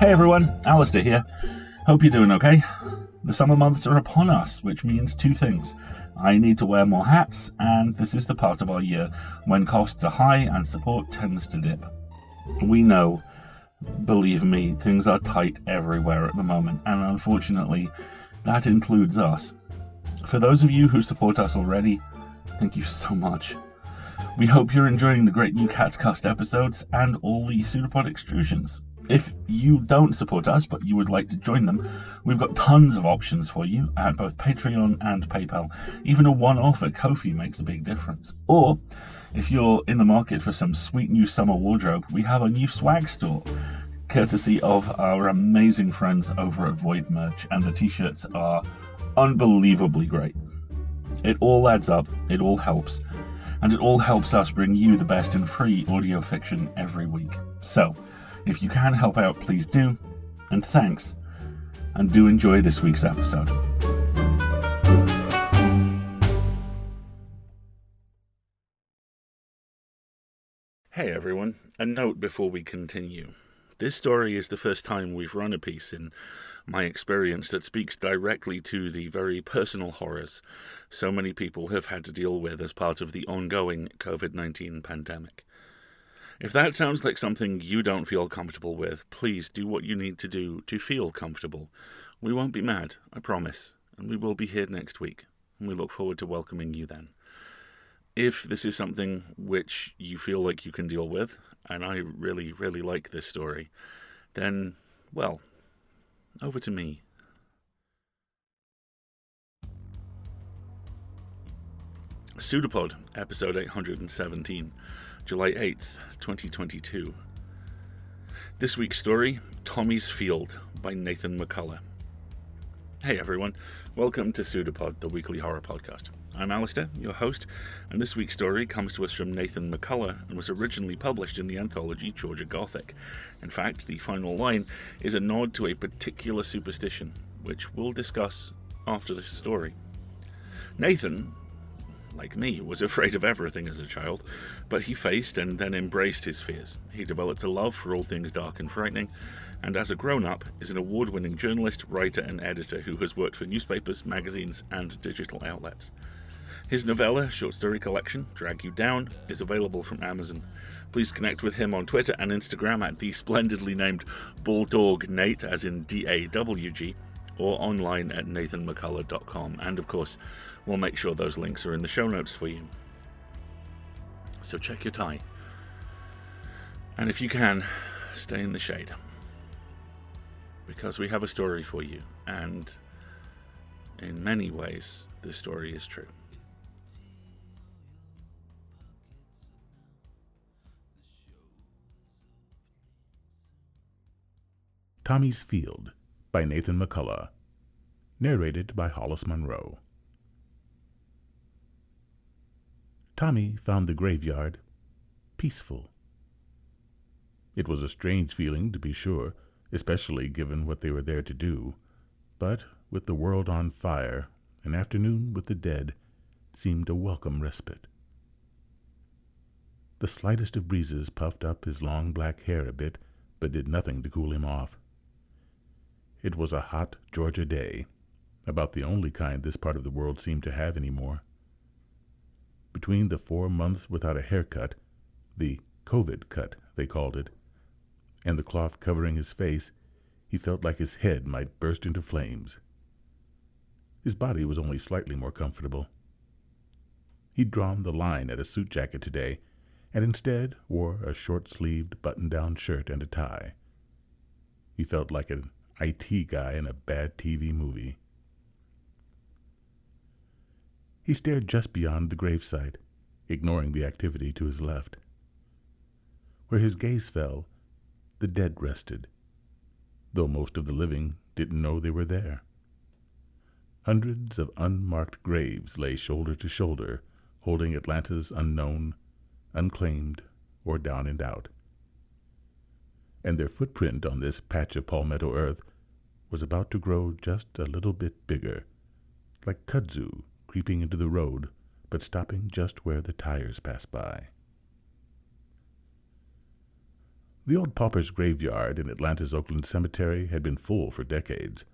Hey everyone, Alistair here. Hope you're doing okay. The summer months are upon us, which means two things. I need to wear more hats, and this is the part of our year when costs are high and support tends to dip. We know, believe me, things are tight everywhere at the moment, and unfortunately, that includes us. For those of you who support us already, thank you so much. We hope you're enjoying the great new Catscast episodes and all the PseudoPod extrusions. If you don't support us, but you would like to join them, we've got tons of options for you at both Patreon and PayPal. Even a one-off at Ko-fi makes a big difference. Or, if you're in the market for some sweet new summer wardrobe, we have a new swag store, courtesy of our amazing friends over at Void Merch, and the t-shirts are unbelievably great. It all adds up, it all helps, and it all helps us bring you the best in free audio fiction every week. So, if you can help out, please do, and thanks, and do enjoy this week's episode. Hey everyone, a note before we continue. This story is the first time we've run a piece in my experience that speaks directly to the very personal horrors so many people have had to deal with as part of the ongoing COVID-19 pandemic. If that sounds like something you don't feel comfortable with, please do what you need to do to feel comfortable. We won't be mad, I promise, and we will be here next week, and we look forward to welcoming you then. If this is something which you feel like you can deal with, and I really, really like this story, then, well, over to me. PseudoPod, episode 817. July 8th, 2022. This week's story, Tommy's Field, by Nathan McCullough. Hey everyone, welcome to PseudoPod, the weekly horror podcast. I'm Alistair, your host, and this week's story comes to us from Nathan McCullough and was originally published in the anthology Georgia Gothic. In fact, the final line is a nod to a particular superstition, which we'll discuss after this story. Nathan, like me, was afraid of everything as a child, but he faced and then embraced his fears. He developed a love for all things dark and frightening, and as a grown-up is an award-winning journalist, writer and editor who has worked for newspapers, magazines and digital outlets. His novella, short story collection, Drag You Down, is available from Amazon. Please connect with him on Twitter and Instagram at the splendidly named Bulldog Nate, as in DAWG, or online at nathanmccullough.com, and of course, we'll make sure those links are in the show notes for you. So check your tie. And if you can, stay in the shade. Because we have a story for you, and in many ways, this story is true. Tommy's Field by Nathan McCullough. Narrated by Hollis Monroe. Tommy found the graveyard peaceful. It was a strange feeling, to be sure, especially given what they were there to do, but with the world on fire, an afternoon with the dead seemed a welcome respite. The slightest of breezes puffed up his long black hair a bit, but did nothing to cool him off. It was a hot Georgia day, about the only kind this part of the world seemed to have any more. Between the 4 months without a haircut, the COVID cut, they called it, and the cloth covering his face, he felt like his head might burst into flames. His body was only slightly more comfortable. He'd drawn the line at a suit jacket today, and instead wore a short-sleeved button-down shirt and a tie. He felt like an IT guy in a bad TV movie. He stared just beyond the gravesite, ignoring the activity to his left. Where his gaze fell, the dead rested, though most of the living didn't know they were there. Hundreds of unmarked graves lay shoulder to shoulder, holding Atlanta's unknown, unclaimed, or down and out. And their footprint on this patch of palmetto earth was about to grow just a little bit bigger, like kudzu creeping into the road, but stopping just where the tires pass by. The old pauper's graveyard in Atlanta's Oakland Cemetery had been full for decades,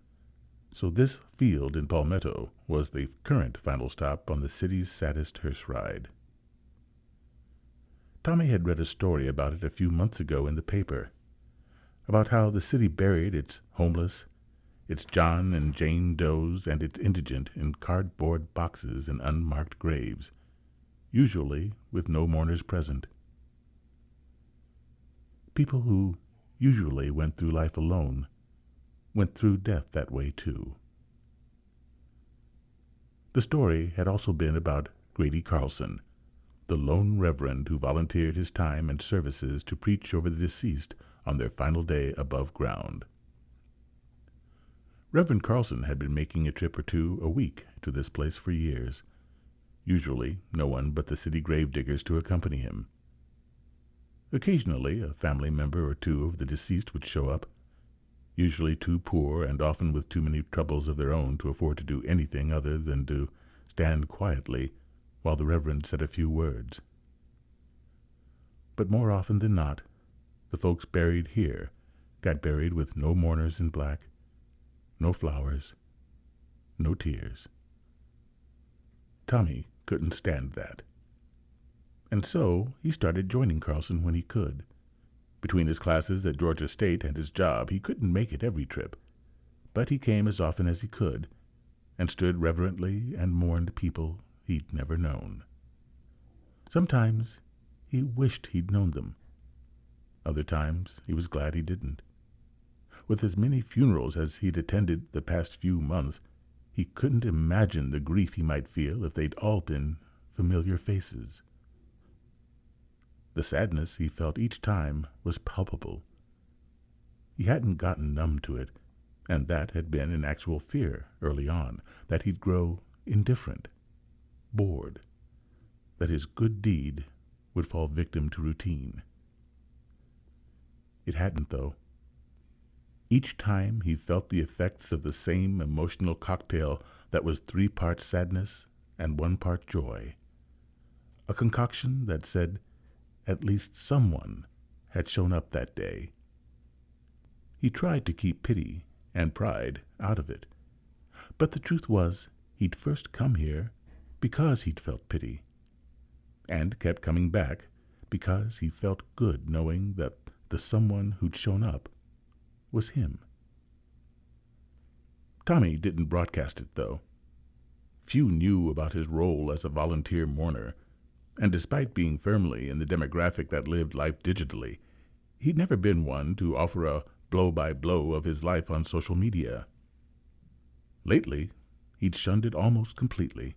so this field in Palmetto was the current final stop on the city's saddest hearse ride. Tommy had read a story about it a few months ago in the paper, about how the city buried its homeless, its John and Jane Does, and its indigent in cardboard boxes in unmarked graves, usually with no mourners present. People who usually went through life alone went through death that way too. The story had also been about Grady Carlson, the lone reverend who volunteered his time and services to preach over the deceased on their final day above ground. Reverend Carlson had been making a trip or two a week to this place for years, usually no one but the city gravediggers to accompany him. Occasionally, a family member or two of the deceased would show up, usually too poor and often with too many troubles of their own to afford to do anything other than to stand quietly while the Reverend said a few words. But more often than not, the folks buried here got buried with no mourners in black, no flowers, no tears. Tommy couldn't stand that. And so he started joining Carlson when he could. Between his classes at Georgia State and his job, he couldn't make it every trip, but he came as often as he could, and stood reverently and mourned people he'd never known. Sometimes he wished he'd known them. Other times he was glad he didn't. With as many funerals as he'd attended the past few months, he couldn't imagine the grief he might feel if they'd all been familiar faces. The sadness he felt each time was palpable. He hadn't gotten numb to it, and that had been an actual fear early on, that he'd grow indifferent, bored, that his good deed would fall victim to routine. It hadn't, though. Each time he felt the effects of the same emotional cocktail that was 3 parts sadness and 1 part joy, a concoction that said at least someone had shown up that day. He tried to keep pity and pride out of it, but the truth was he'd first come here because he'd felt pity, and kept coming back because he felt good knowing that the someone who'd shown up was him. Tommy didn't broadcast it, though. Few knew about his role as a volunteer mourner, and despite being firmly in the demographic that lived life digitally, he'd never been one to offer a blow-by-blow of his life on social media. Lately, he'd shunned it almost completely.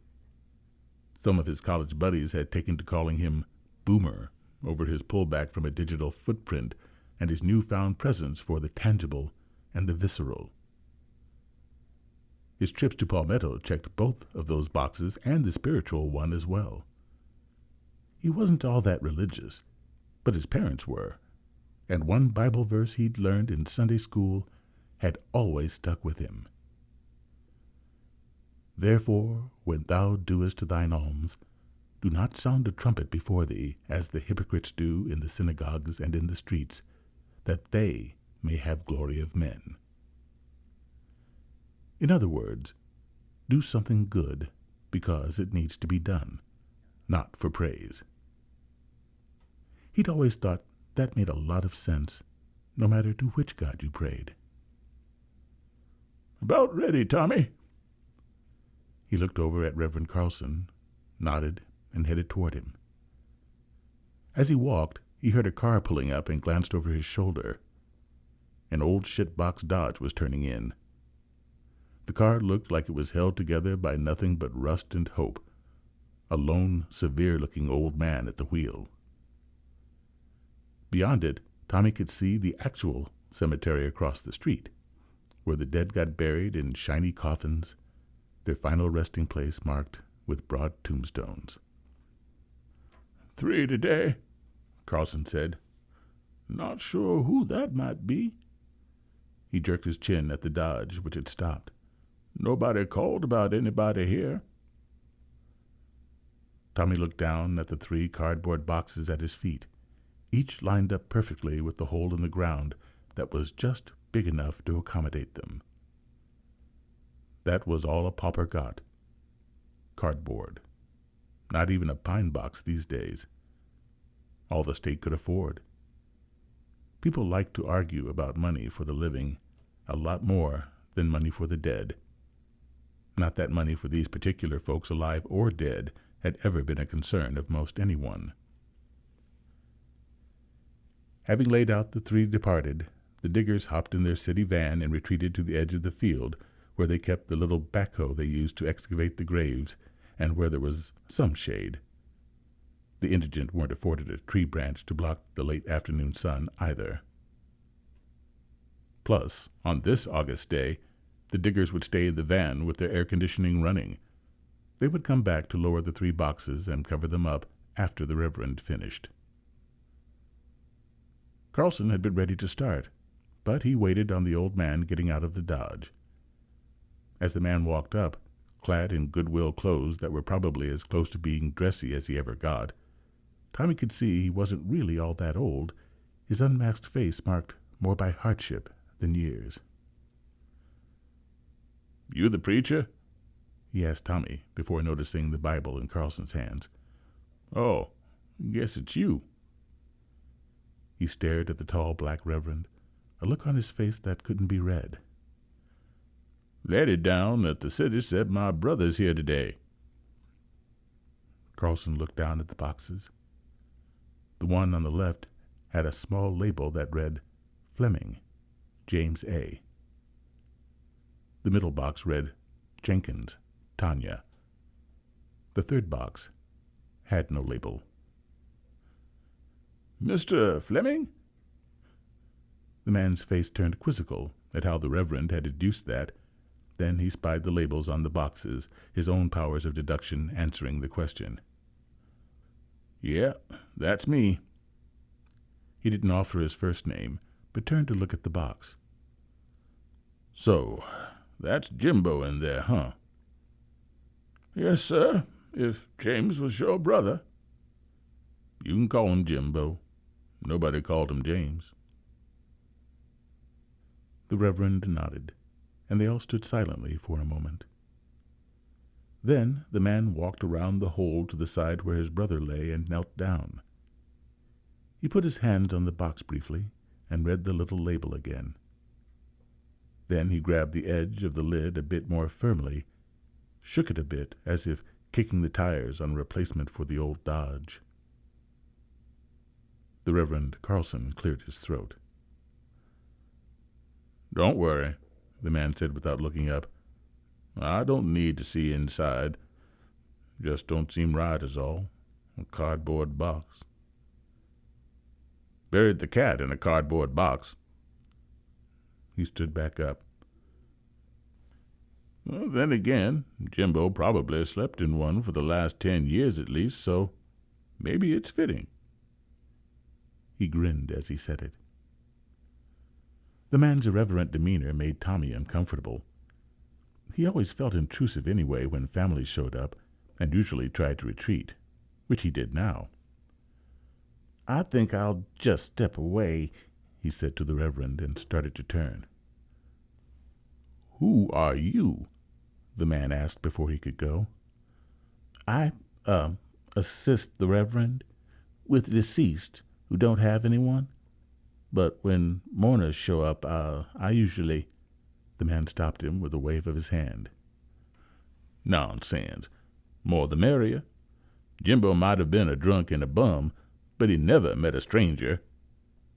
Some of his college buddies had taken to calling him Boomer over his pullback from a digital footprint and his newfound presence for the tangible and the visceral. His trips to Palmetto checked both of those boxes and the spiritual one as well. He wasn't all that religious, but his parents were, and one Bible verse he'd learned in Sunday school had always stuck with him. Therefore, when thou doest thine alms, do not sound a trumpet before thee, as the hypocrites do in the synagogues and in the streets, that they may have glory of men. In other words, do something good because it needs to be done, not for praise. He'd always thought that made a lot of sense, no matter to which God you prayed. "About ready, Tommy." He looked over at Reverend Carlson, nodded, and headed toward him. As he walked, he heard a car pulling up and glanced over his shoulder. An old shitbox Dodge was turning in. The car looked like it was held together by nothing but rust and hope, a lone, severe-looking old man at the wheel. Beyond it, Tommy could see the actual cemetery across the street, where the dead got buried in shiny coffins, their final resting place marked with broad tombstones. 3 today, Carlson said. "Not sure who that might be." He jerked his chin at the Dodge, which had stopped. "Nobody called about anybody here." Tommy looked down at the 3 cardboard boxes at his feet. each lined up perfectly with the hole in the ground that was just big enough to accommodate them. That was all a pauper got. Cardboard. Not even a pine box these days. All the state could afford. People like to argue about money for the living a lot more than money for the dead. Not that money for these particular folks, alive or dead, had ever been a concern of most anyone. Having laid out the three departed, the diggers hopped in their city van and retreated to the edge of the field, where they kept the little backhoe they used to excavate the graves, and where there was some shade. The indigent weren't afforded a tree branch to block the late afternoon sun either. Plus, on this August day, the diggers would stay in the van with their air conditioning running. They would come back to lower the 3 boxes and cover them up after the Reverend finished. Carlson had been ready to start, but he waited on the old man getting out of the Dodge. As the man walked up, clad in Goodwill clothes that were probably as close to being dressy as he ever got, Tommy could see he wasn't really all that old, his unmasked face marked more by hardship than years. "You the preacher?" he asked Tommy before noticing the Bible in Carlson's hands. "Oh, guess it's you." He stared at the tall black reverend, a look on his face that couldn't be read. "Lady down at the city said my brother's here today." Carlson looked down at the boxes. The one on the left had a small label that read, Fleming, James A. The middle box read, Jenkins, Tanya. The third box had no label. "Mr. Fleming?" The man's face turned quizzical at how the Reverend had deduced that. Then he spied the labels on the boxes, his own powers of deduction answering the question. "Yeah, that's me." He didn't offer his first name, but turned to look at the box. "So, that's Jimbo in there, huh?" "Yes, sir, if James was your brother." "You can call him Jimbo. Nobody called him James." The Reverend nodded, and they all stood silently for a moment. Then the man walked around the hole to the side where his brother lay and knelt down. He put his hand on the box briefly and read the little label again. Then he grabbed the edge of the lid a bit more firmly, shook it a bit as if kicking the tires on a replacement for the old Dodge. The Reverend Carlson cleared his throat. "Don't worry," the man said without looking up. "I don't need to see inside. Just don't seem right is all. A cardboard box." "Buried the cat in a cardboard box." He stood back up. "Well, then again, Jimbo probably slept in one for the last 10 years at least, so maybe it's fitting." He grinned as he said it. The man's irreverent demeanor made Tommy uncomfortable. He always felt intrusive anyway when family showed up, and usually tried to retreat, which he did now. "I think I'll just step away," he said to the Reverend, and started to turn. "Who are you?" the man asked before he could go. "I, assist the Reverend with the deceased who don't have anyone. But when mourners show up, I usually—" The man stopped him with a wave of his hand. "Nonsense. More the merrier. Jimbo might have been a drunk and a bum, but he never met a stranger.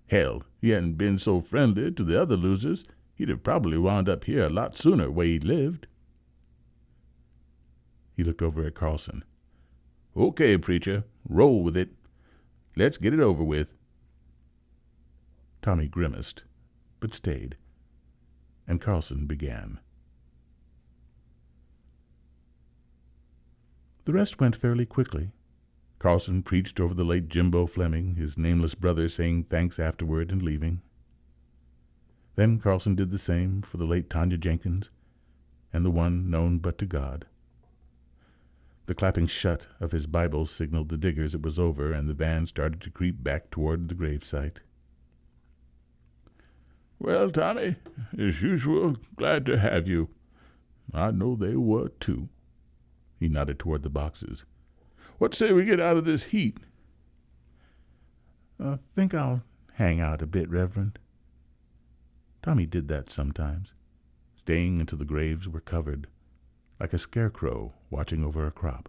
Hell, he hadn't been so friendly to the other losers, he'd have probably wound up here a lot sooner where he lived." He looked over at Carlson. "Okay, preacher, roll with it. Let's get it over with." Tommy grimaced, but stayed, and Carlson began. The rest went fairly quickly. Carlson preached over the late Jimbo Fleming, his nameless brother saying thanks afterward and leaving. Then Carlson did the same for the late Tanya Jenkins, and the one known but to God. The clapping shut of his Bible signaled the diggers it was over, and the van started to creep back toward the gravesite. "Well, Tommy, as usual, glad to have you. I know they were, too." He nodded toward the boxes. "What say we get out of this heat?" "I think I'll hang out a bit, Reverend." Tommy did that sometimes, staying until the graves were covered, like a scarecrow watching over a crop.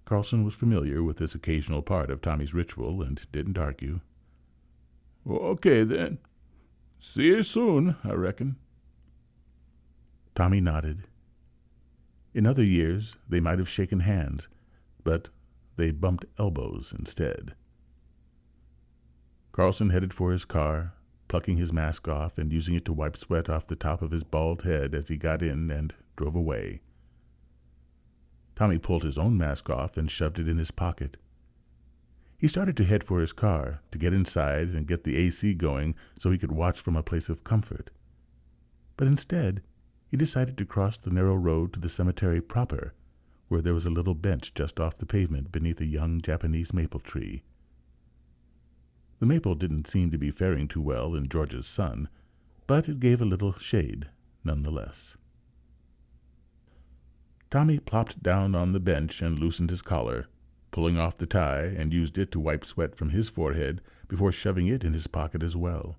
Carlson was familiar with this occasional part of Tommy's ritual and didn't argue. "Okay, then. See you soon, I reckon." Tommy nodded. In other years, they might have shaken hands, but they bumped elbows instead. Carlson headed for his car, plucking his mask off and using it to wipe sweat off the top of his bald head as he got in and drove away. Tommy pulled his own mask off and shoved it in his pocket. He started to head for his car, to get inside and get the AC going so he could watch from a place of comfort. But instead, he decided to cross the narrow road to the cemetery proper, where there was a little bench just off the pavement beneath a young Japanese maple tree. The maple didn't seem to be faring too well in George's sun, but it gave a little shade nonetheless. Tommy plopped down on the bench and loosened his collar, pulling off the tie, and used it to wipe sweat from his forehead before shoving it in his pocket as well.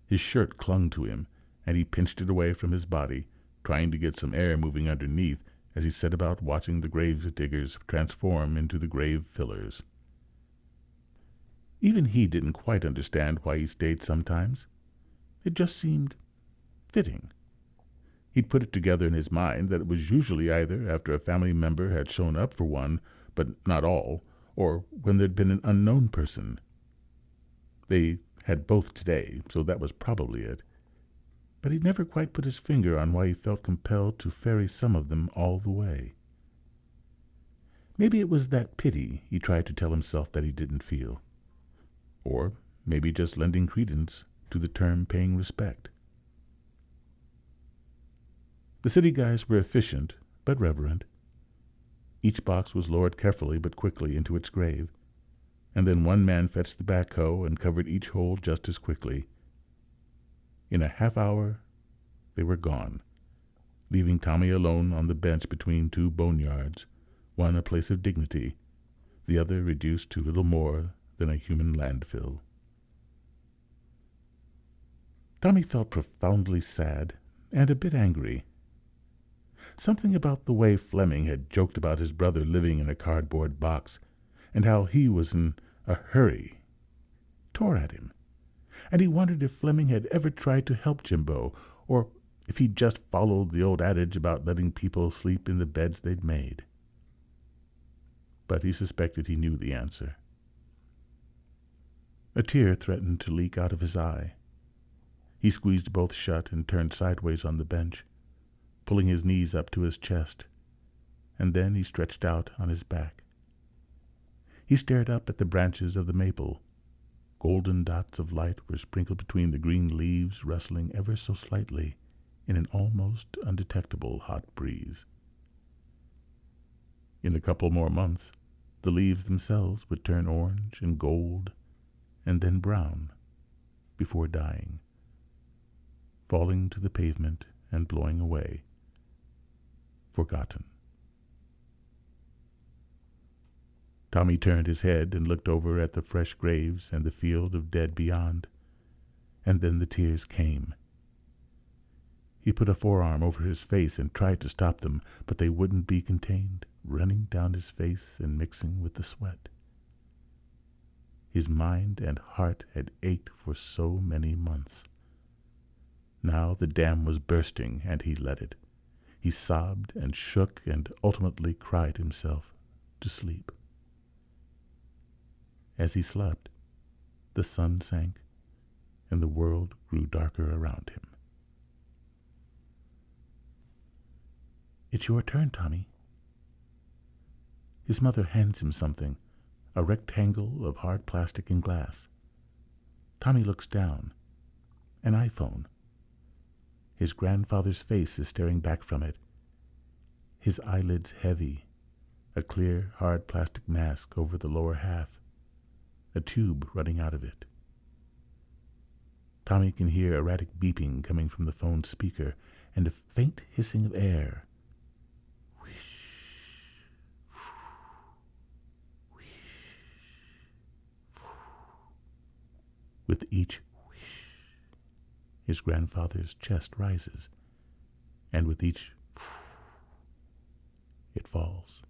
His shirt clung to him, and he pinched it away from his body, trying to get some air moving underneath as he set about watching the grave diggers transform into the grave fillers. Even he didn't quite understand why he stayed sometimes. It just seemed fitting. He'd put it together in his mind that it was usually either after a family member had shown up for one, but not all, or when there'd been an unknown person. They had both today, so that was probably it. But he'd never quite put his finger on why he felt compelled to ferry some of them all the way. Maybe it was that pity he tried to tell himself that he didn't feel. Or maybe just lending credence to the term paying respect. The city guys were efficient, but reverent. Each box was lowered carefully but quickly into its grave, and then one man fetched the backhoe and covered each hole just as quickly. In a half hour, they were gone, leaving Tommy alone on the bench between two boneyards, one a place of dignity, the other reduced to little more than a human landfill. Tommy felt profoundly sad and a bit angry. Something about the way Fleming had joked about his brother living in a cardboard box, and how he was in a hurry, tore at him, and he wondered if Fleming had ever tried to help Jimbo, or if he'd just followed the old adage about letting people sleep in the beds they'd made. But he suspected he knew the answer. A tear threatened to leak out of his eye. He squeezed both shut and turned sideways on the bench, pulling his knees up to his chest, and then he stretched out on his back. He stared up at the branches of the maple. Golden dots of light were sprinkled between the green leaves, rustling ever so slightly in an almost undetectable hot breeze. In a couple more months, the leaves themselves would turn orange and gold and then brown before dying, falling to the pavement and blowing away, forgotten. Tommy turned his head and looked over at the fresh graves and the field of dead beyond, and then the tears came. He put a forearm over his face and tried to stop them, but they wouldn't be contained, running down his face and mixing with the sweat. His mind and heart had ached for so many months. Now the dam was bursting, and he let it. He sobbed and shook and ultimately cried himself to sleep. As he slept, the sun sank, and the world grew darker around him. "It's your turn, Tommy." His mother hands him something, a rectangle of hard plastic and glass. Tommy looks down. An iPhone. His grandfather's face is staring back from it. his eyelids heavy, a clear, hard plastic mask over the lower half, a tube running out of it. Tommy can hear erratic beeping coming from the phone's speaker and a faint hissing of air. With each whoosh, his grandfather's chest rises, and with each it falls.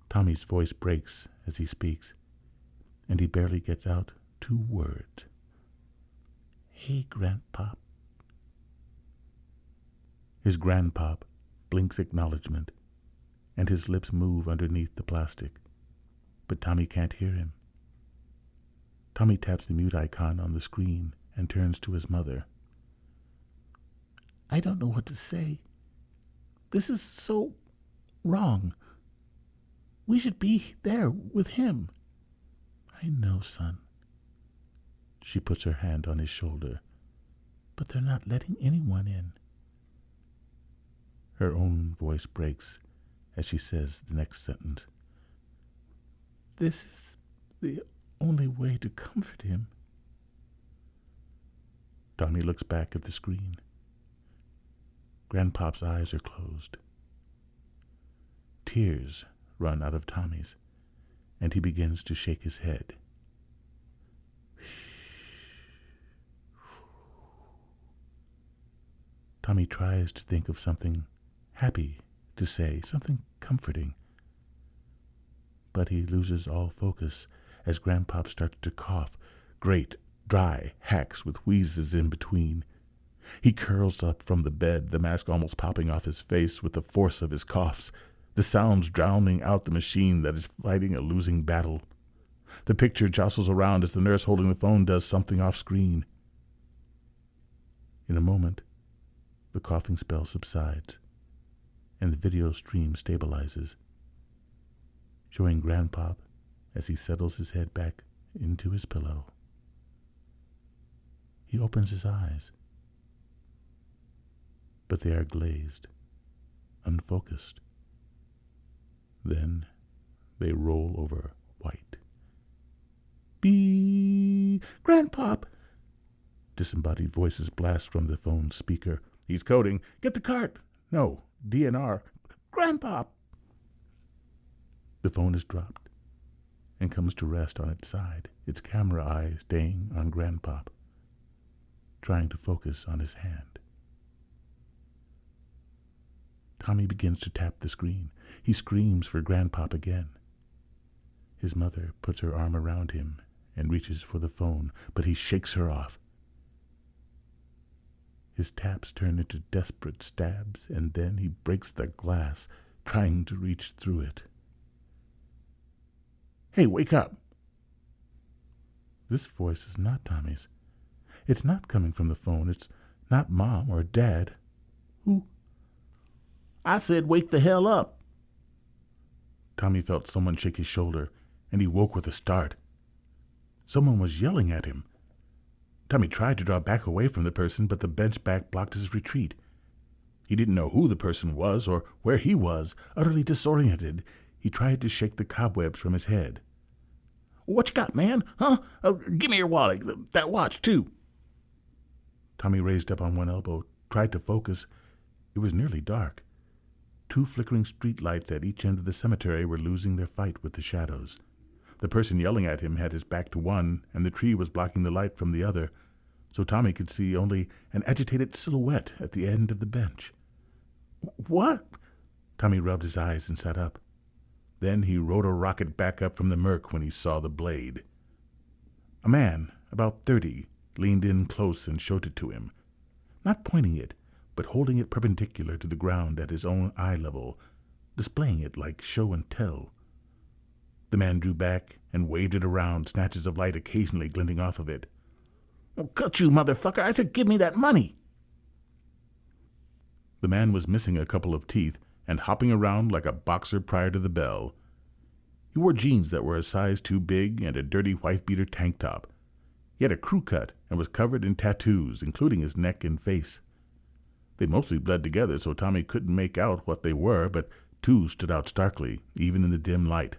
Tommy's voice breaks as he speaks, and he barely gets out 2 words. "Hey, Grandpop." His grandpop blinks acknowledgement, and his lips move underneath the plastic, but Tommy can't hear him. Tommy taps the mute icon on the screen and turns to his mother. "I don't know what to say. This is so wrong. We should be there with him." "I know, son." She puts her hand on his shoulder. "But they're not letting anyone in." Her own voice breaks as she says the next sentence. "This is the only way to comfort him." Tommy looks back at the screen. Grandpop's eyes are closed. Tears run out of Tommy's, and he begins to shake his head. Tommy tries to think of something happy to say, something comforting. But he loses all focus as Grandpop starts to cough, great, dry hacks with wheezes in between. He curls up from the bed, the mask almost popping off his face with the force of his coughs, the sounds drowning out the machine that is fighting a losing battle. The picture jostles around as the nurse holding the phone does something off screen. In a moment, the coughing spell subsides, and the video stream stabilizes, showing Grandpop as he settles his head back into his pillow. He opens his eyes, but they are glazed, unfocused. Then they roll over white. "Bee! Grandpop!" Disembodied voices blast from the phone's speaker. "He's coding. Get the cart!" "No, DNR. Grandpop!" The phone is dropped and comes to rest on its side, its camera eye staying on Grandpop, trying to focus on his hand. Tommy begins to tap the screen. He screams for Grandpop again. His mother puts her arm around him and reaches for the phone, but he shakes her off. His taps turn into desperate stabs, and then he breaks the glass, trying to reach through it. "Hey, wake up!" This voice is not Tommy's. It's not coming from the phone. It's not Mom or Dad. Who? "I said wake the hell up!" Tommy felt someone shake his shoulder, and he woke with a start. Someone was yelling at him. Tommy tried to draw back away from the person, but the bench back blocked his retreat. He didn't know who the person was or where he was. Utterly disoriented, he tried to shake the cobwebs from his head. "What you got, man? Huh? Give me your wallet. That watch, too." Tommy raised up on one elbow, tried to focus. It was nearly dark. 2 flickering street lights at each end of the cemetery were losing their fight with the shadows. The person yelling at him had his back to one, and the tree was blocking the light from the other, so Tommy could see only an agitated silhouette at the end of the bench. "What?" Tommy rubbed his eyes and sat up. Then he rode a rocket back up from the murk when he saw the blade. A man, about 30, leaned in close and showed it to him, not pointing it, but holding it perpendicular to the ground at his own eye level, displaying it like show and tell. The man drew back and waved it around, snatches of light occasionally glinting off of it. "Well, cut you, motherfucker! I said give me that money!" The man was missing a couple of teeth and hopping around like a boxer prior to the bell. He wore jeans that were a size too big and a dirty wife-beater tank top. He had a crew cut and was covered in tattoos, including his neck and face. They mostly bled together, so Tommy couldn't make out what they were, but two stood out starkly, even in the dim light.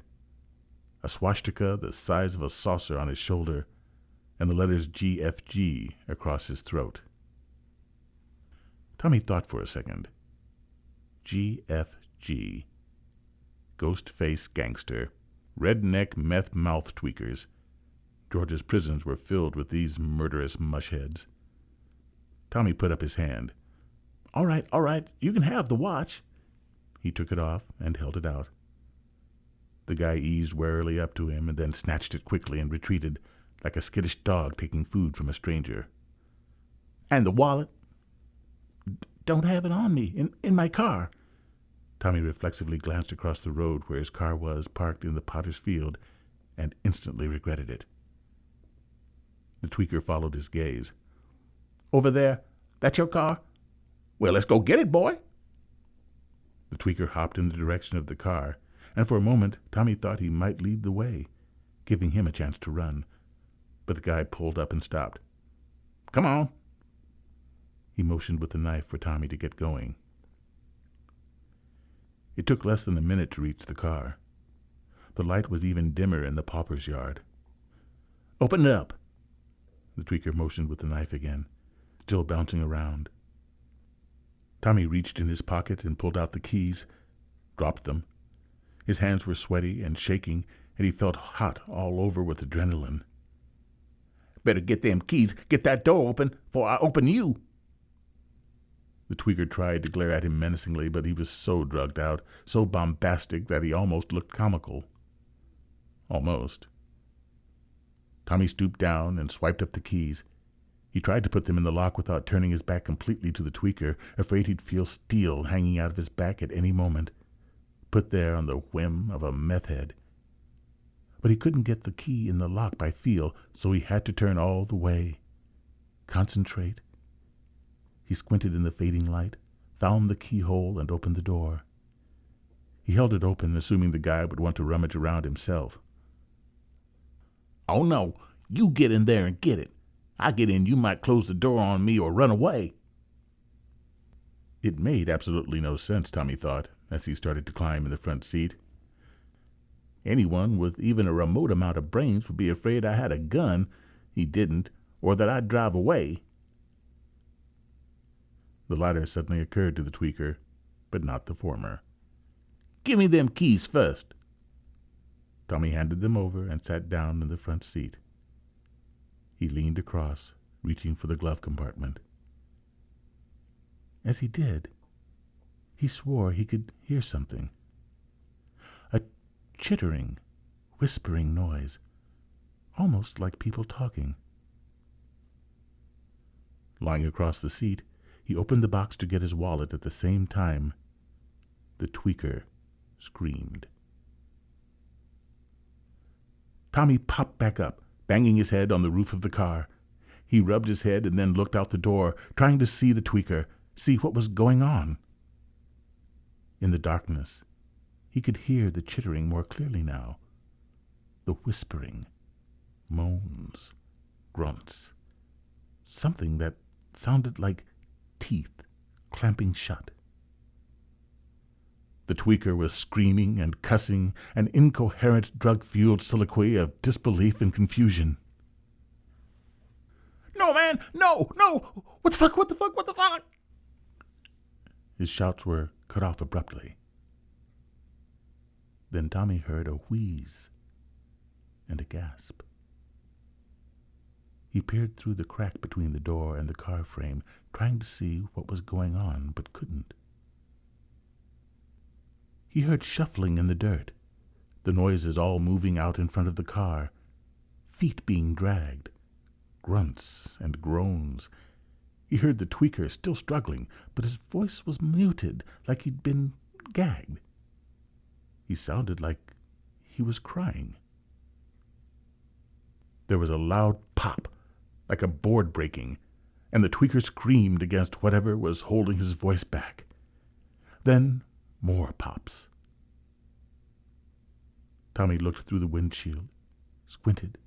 A swastika the size of a saucer on his shoulder, and the letters GFG across his throat. Tommy thought for a second. GFG. Ghost face gangster. Redneck meth mouth tweakers. Georgia's prisons were filled with these murderous mushheads. Tommy put up his hand. All right, you can have the watch. He took it off and held it out. The guy eased warily up to him and then snatched it quickly and retreated, like a skittish dog taking food from a stranger. And the wallet? Don't have it on me, in my car. Tommy reflexively glanced across the road where his car was parked in the potter's field and instantly regretted it. The tweaker followed his gaze. Over there? That's your car? Well, let's go get it, boy. The tweaker hopped in the direction of the car, and for a moment Tommy thought he might lead the way, giving him a chance to run. But the guy pulled up and stopped. Come on. He motioned with the knife for Tommy to get going. It took less than a minute to reach the car. The light was even dimmer in the pauper's yard. Open it up. The tweaker motioned with the knife again, still bouncing around. Tommy reached in his pocket and pulled out the keys, dropped them. His hands were sweaty and shaking, and he felt hot all over with adrenaline. Better get them keys, get that door open, before I open you. The tweaker tried to glare at him menacingly, but he was so drugged out, so bombastic that he almost looked comical. Almost. Tommy stooped down and swiped up the keys. He tried to put them in the lock without turning his back completely to the tweaker, afraid he'd feel steel hanging out of his back at any moment, put there on the whim of a meth head. But he couldn't get the key in the lock by feel, so he had to turn all the way. Concentrate. He squinted in the fading light, found the keyhole, and opened the door. He held it open, assuming the guy would want to rummage around himself. Oh no, you get in there and get it. I get in, you might close the door on me or run away. It made absolutely no sense, Tommy thought, as he started to climb in the front seat. Anyone with even a remote amount of brains would be afraid I had a gun. He didn't, or that I'd drive away. The latter suddenly occurred to the tweaker, but not the former. Give me them keys first. Tommy handed them over and sat down in the front seat. He leaned across, reaching for the glove compartment. As he did, he swore he could hear something. A chittering, whispering noise, almost like people talking. Lying across the seat, he opened the box to get his wallet at the same time. The tweaker screamed. Tommy popped back up, banging his head on the roof of the car. He rubbed his head and then looked out the door, trying to see the tweaker, see what was going on. In the darkness, he could hear the chittering more clearly now. The whispering, moans, grunts, something that sounded like teeth clamping shut. The tweaker was screaming and cussing, an incoherent, drug-fueled soliloquy of disbelief and confusion. No, man! No! What the fuck? His shouts were cut off abruptly. Then Tommy heard a wheeze and a gasp. He peered through the crack between the door and the car frame, trying to see what was going on, but couldn't. He heard shuffling in the dirt, the noises all moving out in front of the car, feet being dragged, grunts and groans. He heard the tweaker still struggling, but his voice was muted, like he'd been gagged. He sounded like he was crying. There was a loud pop, like a board breaking, and the tweaker screamed against whatever was holding his voice back. Then more pops. Tommy looked through the windshield, squinted.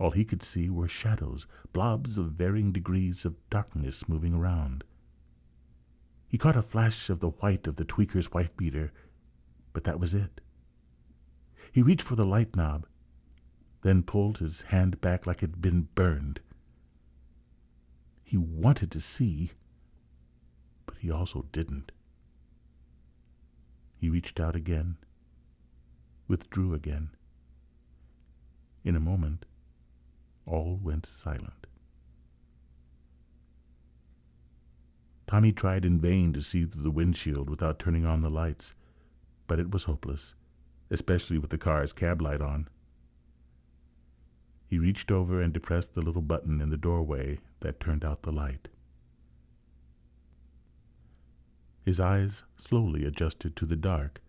All he could see were shadows, blobs of varying degrees of darkness moving around. He caught a flash of the white of the tweaker's wife-beater, but that was it. He reached for the light knob, then pulled his hand back like it had been burned. He wanted to see, but he also didn't. He reached out again, withdrew again. In a moment, all went silent. Tommy tried in vain to see through the windshield without turning on the lights, but it was hopeless, especially with the car's cab light on. He reached over and depressed the little button in the doorway that turned out the light. His eyes slowly adjusted to the dark,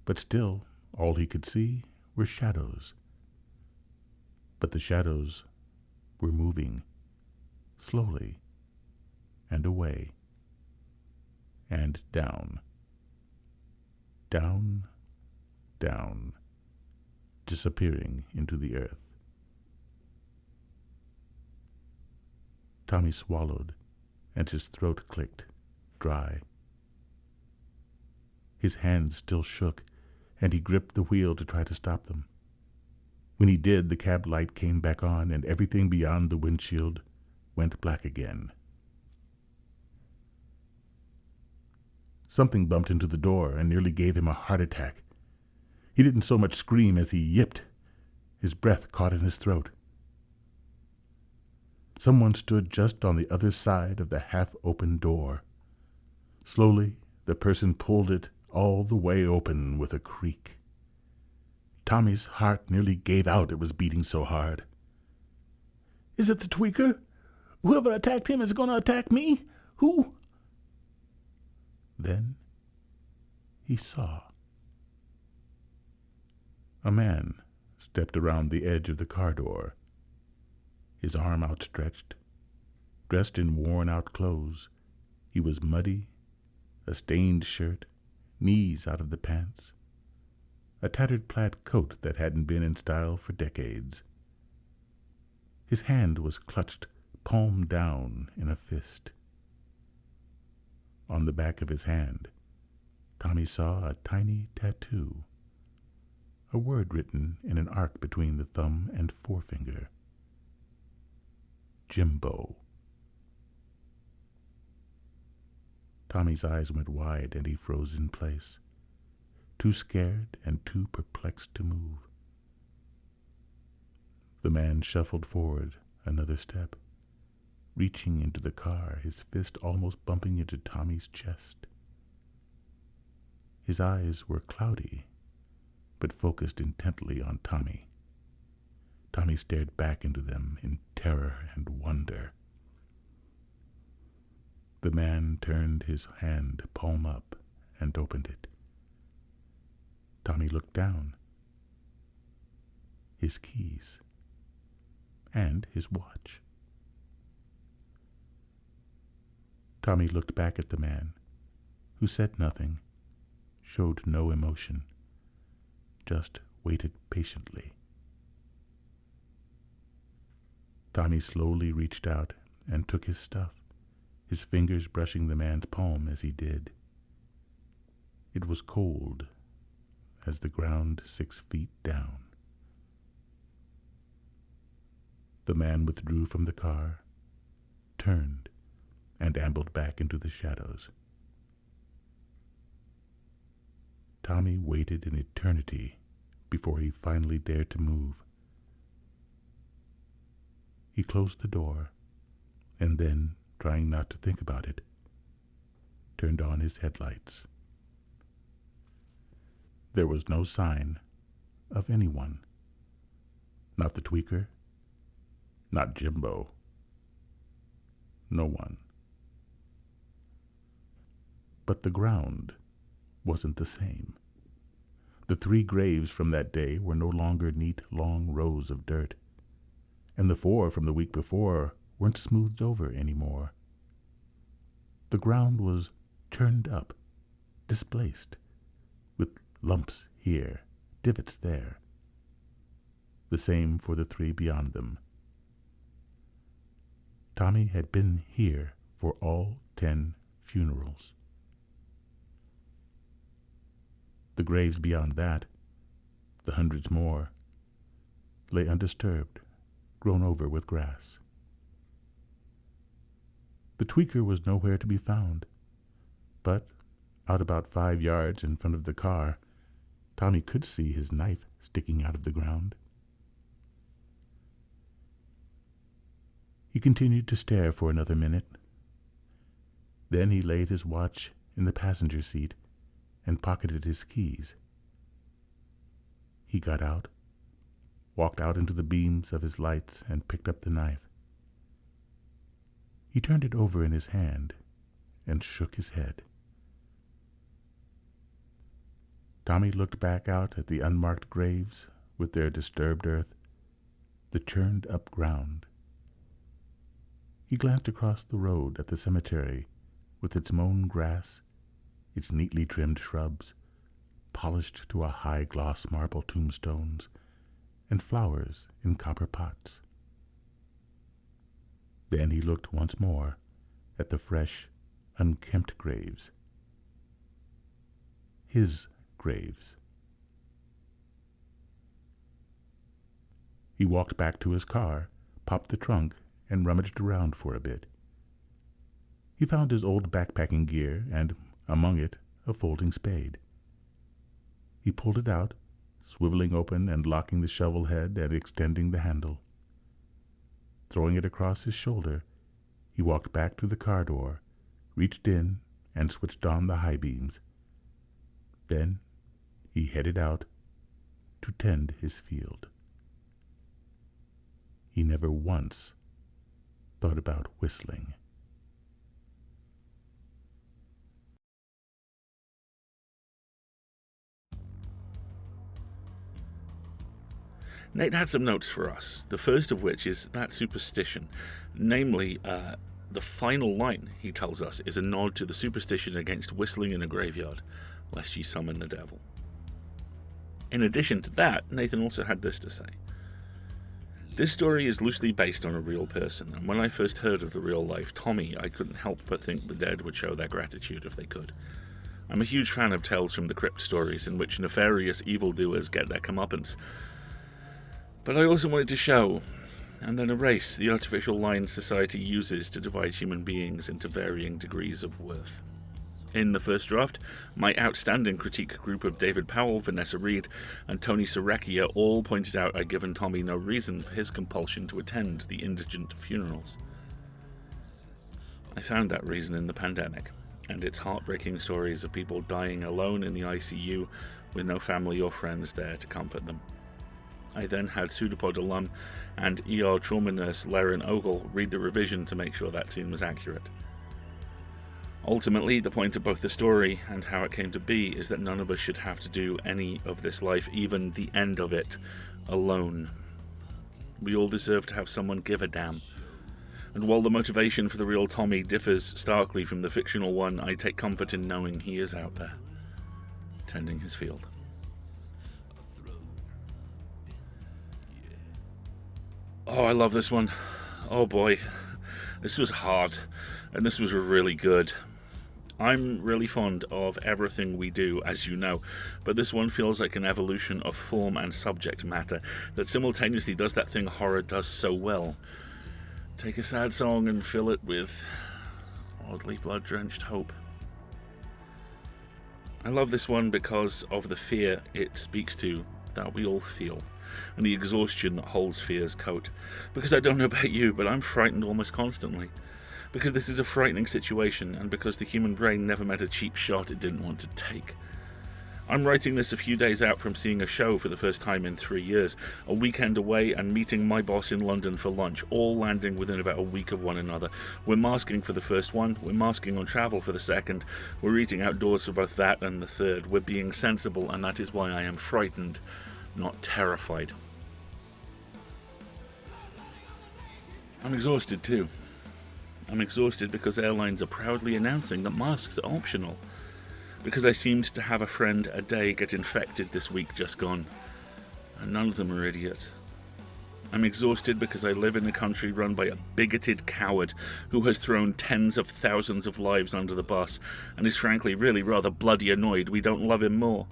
but still all he could see were shadows. But the shadows were moving, slowly, and away, and down, down, down, disappearing into the earth. Tommy swallowed, and his throat clicked, dry. His hands still shook, and he gripped the wheel to try to stop them. When he did, the cab light came back on, and everything beyond the windshield went black again. Something bumped into the door and nearly gave him a heart attack. He didn't so much scream as he yipped. His breath caught in his throat. Someone stood just on the other side of the half-open door. Slowly, the person pulled it all the way open with a creak. Tommy's heart nearly gave out, it was beating so hard. "Is it the tweaker? Whoever attacked him is going to attack me? Who?" Then he saw. A man stepped around the edge of the car door, his arm outstretched, dressed in worn-out clothes. He was muddy, a stained shirt, knees out of the pants, a tattered plaid coat that hadn't been in style for decades. His hand was clutched palm down in a fist. On the back of his hand, Tommy saw a tiny tattoo, a word written in an arc between the thumb and forefinger. Jimbo. Tommy's eyes went wide and he froze in place, too scared and too perplexed to move. The man shuffled forward another step, reaching into the car, his fist almost bumping into Tommy's chest. His eyes were cloudy, but focused intently on Tommy. Tommy stared back into them in terror and wonder. The man turned his hand palm up and opened it. Tommy looked down. His keys. And his watch. Tommy looked back at the man, who said nothing, showed no emotion, just waited patiently. Tommy slowly reached out and took his stuff, his fingers brushing the man's palm as he did. It was cold as the ground 6 feet down. The man withdrew from the car, turned, and ambled back into the shadows. Tommy waited an eternity before he finally dared to move. He closed the door, and then, trying not to think about it, turned on his headlights. There was no sign of anyone. Not the tweaker, not Jimbo. No one. But the ground wasn't the same. The 3 graves from that day were no longer neat, long rows of dirt, and the 4 from the week before weren't smoothed over anymore. The ground was churned up, displaced, with lumps here, divots there. The same for the 3 beyond them. Tommy had been here for all 10 funerals. The graves beyond that, the hundreds more, lay undisturbed, grown over with grass. The tweaker was nowhere to be found, but out about 5 yards in front of the car, Tommy could see his knife sticking out of the ground. He continued to stare for another minute. Then he laid his watch in the passenger seat and pocketed his keys. He got out, walked out into the beams of his lights, and picked up the knife. He turned it over in his hand and shook his head. Tommy looked back out at the unmarked graves with their disturbed earth, the churned up ground. He glanced across the road at the cemetery with its mown grass, its neatly trimmed shrubs, polished to a high-gloss marble tombstones, and flowers in copper pots. Then he looked once more at the fresh, unkempt graves. His graves. He walked back to his car, popped the trunk, and rummaged around for a bit. He found his old backpacking gear and, among it, a folding spade. He pulled it out, swiveling open and locking the shovel head and extending the handle. Throwing it across his shoulder, he walked back to the car door, reached in, and switched on the high beams. Then he headed out to tend his field. He never once thought about whistling. Nate had some notes for us, the first of which is that superstition. Namely, the final line, he tells us, is a nod to the superstition against whistling in a graveyard, lest ye summon the devil. In addition to that, Nathan also had this to say. This story is loosely based on a real person, and when I first heard of the real-life Tommy, I couldn't help but think the dead would show their gratitude if they could. I'm a huge fan of Tales from the Crypt stories in which nefarious evildoers get their comeuppance, but I also wanted to show, and then erase, the artificial lines society uses to divide human beings into varying degrees of worth. In the first draft, my outstanding critique group of David Powell, Vanessa Reed, and Tony Saracchia all pointed out I'd given Tommy no reason for his compulsion to attend the indigent funerals. I found that reason in the pandemic, and its heartbreaking stories of people dying alone in the ICU with no family or friends there to comfort them. I then had PseudoPod alum and ER trauma nurse Laren Ogle read the revision to make sure that scene was accurate. Ultimately, the point of both the story and how it came to be is that none of us should have to do any of this life, even the end of it, alone. We all deserve to have someone give a damn. And while the motivation for the real Tommy differs starkly from the fictional one, I take comfort in knowing he is out there, tending his field. Oh, I love this one. Oh boy. This was hard, and this was really good. I'm really fond of everything we do, as you know, but this one feels like an evolution of form and subject matter that simultaneously does that thing horror does so well. Take a sad song and fill it with oddly blood-drenched hope. I love this one because of the fear it speaks to that we all feel, and the exhaustion that holds fear's coat. Because I don't know about you, but I'm frightened almost constantly. Because this is a frightening situation, and because the human brain never met a cheap shot it didn't want to take. I'm writing this a few days out from seeing a show for the first time in 3 years, a weekend away and meeting my boss in London for lunch, all landing within about a week of one another. We're masking for the first one, we're masking on travel for the second, we're eating outdoors for both that and the third. We're being sensible, and that is why I am frightened, not terrified. I'm exhausted too. I'm exhausted because airlines are proudly announcing that masks are optional. Because I seemed to have a friend a day get infected this week just gone. And none of them are idiots. I'm exhausted because I live in a country run by a bigoted coward who has thrown tens of thousands of lives under the bus and is frankly really rather bloody annoyed we don't love him more.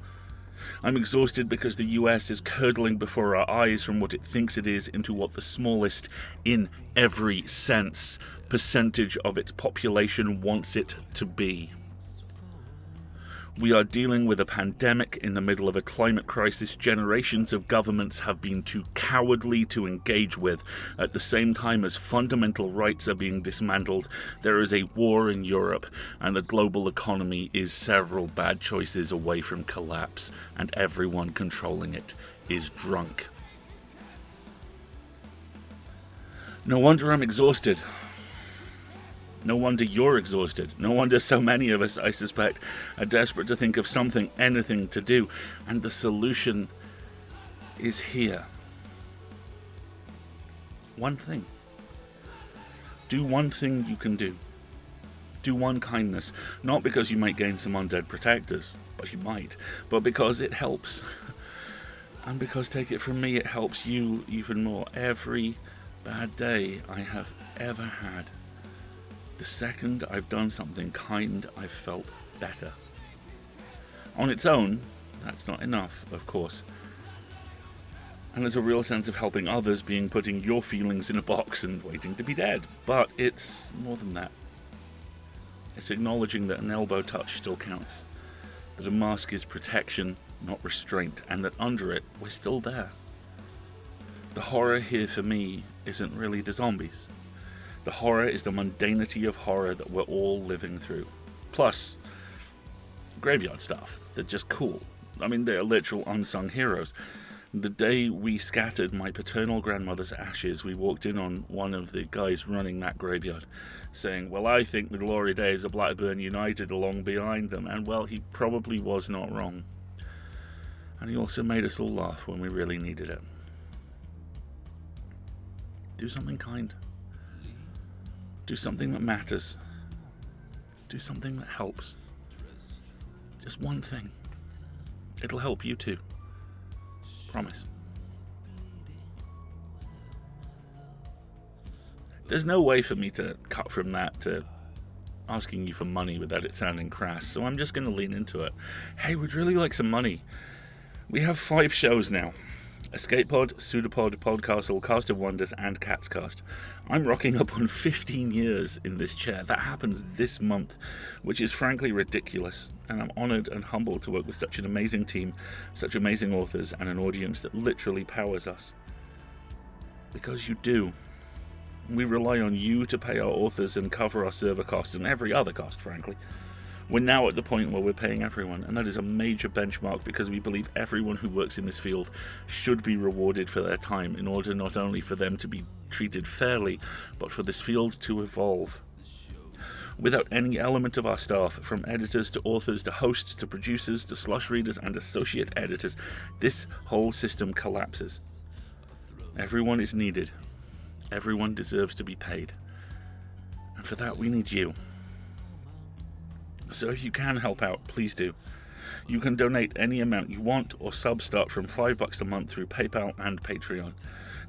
I'm exhausted because the US is curdling before our eyes from what it thinks it is into what the smallest, in every sense, percentage of its population wants it to be. We are dealing with a pandemic in the middle of a climate crisis generations of governments have been too cowardly to engage with. At the same time as fundamental rights are being dismantled, there is a war in Europe, and the global economy is several bad choices away from collapse, and everyone controlling it is drunk. No wonder I'm exhausted. No wonder you're exhausted. No wonder so many of us, I suspect, are desperate to think of something, anything to do. And the solution is here. One thing. Do one thing you can do. Do one kindness. Not because you might gain some undead protectors, but you might. But because it helps. And because, take it from me, it helps you even more. Every bad day I have ever had, the second I've done something kind, I've felt better. On its own, that's not enough, of course. And there's a real sense of helping others being putting your feelings in a box and waiting to be dead. But it's more than that. It's acknowledging that an elbow touch still counts. That a mask is protection, not restraint. And that under it, we're still there. The horror here for me isn't really the zombies. The horror is the mundanity of horror that we're all living through. Plus, graveyard stuff. They're just cool. I mean, they're literal unsung heroes. The day we scattered my paternal grandmother's ashes, we walked in on one of the guys running that graveyard, saying, well, I think the glory days of Blackburn United are long behind them. And, well, he probably was not wrong. And he also made us all laugh when we really needed it. Do something kind. Do something that matters. Do something that helps. Just one thing. It'll help you too. Promise. There's no way for me to cut from that to asking you for money without it sounding crass, so I'm just going to lean into it. Hey, we'd really like some money. We have 5 shows now. EscapePod, PseudoPod, Podcastle, Cast of Wonders, and Catscast. I'm rocking up on 15 years in this chair. That happens this month, which is frankly ridiculous, and I'm honoured and humbled to work with such an amazing team, such amazing authors, and an audience that literally powers us. Because you do. We rely on you to pay our authors and cover our server costs and every other cost, frankly. We're now at the point where we're paying everyone, and that is a major benchmark because we believe everyone who works in this field should be rewarded for their time in order not only for them to be treated fairly, but for this field to evolve. Without any element of our staff, from editors to authors to hosts to producers to slush readers and associate editors, this whole system collapses. Everyone is needed. Everyone deserves to be paid. And for that we need you. So if you can help out, please do. You can donate any amount you want or start from $5 a month through PayPal and Patreon.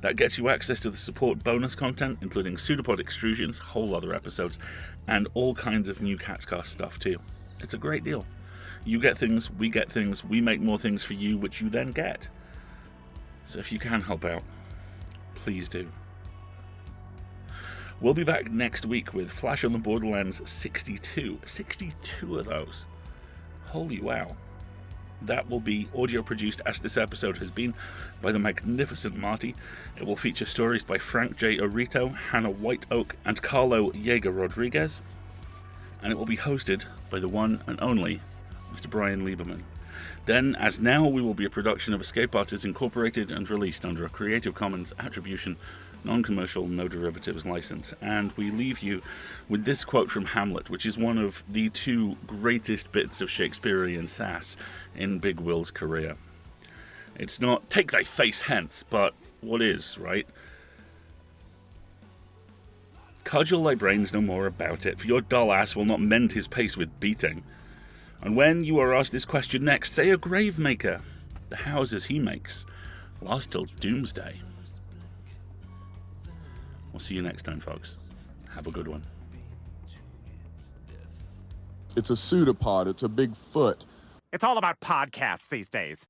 That gets you access to the support bonus content, including PseudoPod extrusions, whole other episodes, and all kinds of new Catscast stuff too. It's a great deal. You get things, we make more things for you, which you then get. So if you can help out, please do. We'll be back next week with Flash on the Borderlands 62. 62 of those. Holy wow. That will be audio produced, as this episode has been, by the magnificent Marty. It will feature stories by Frank J. Orito, Hannah Whiteoak, and Carlo Yeager Rodriguez. And it will be hosted by the one and only Mr. Brian Lieberman. Then, as now, we will be a production of Escape Artists Incorporated and released under a Creative Commons Attribution, Non-Commercial, No Derivatives license. And we leave you with this quote from Hamlet, which is one of the 2 greatest bits of Shakespearean sass in Big Will's career. It's not, take thy face hence, but what is, right? Cudgel thy brains no more about it, for your dull ass will not mend his pace with beating. And when you are asked this question next, say a grave maker. The houses he makes last till doomsday. We'll see you next time, folks. Have a good one. It's a pseudopod. It's a big foot. It's all about podcasts these days.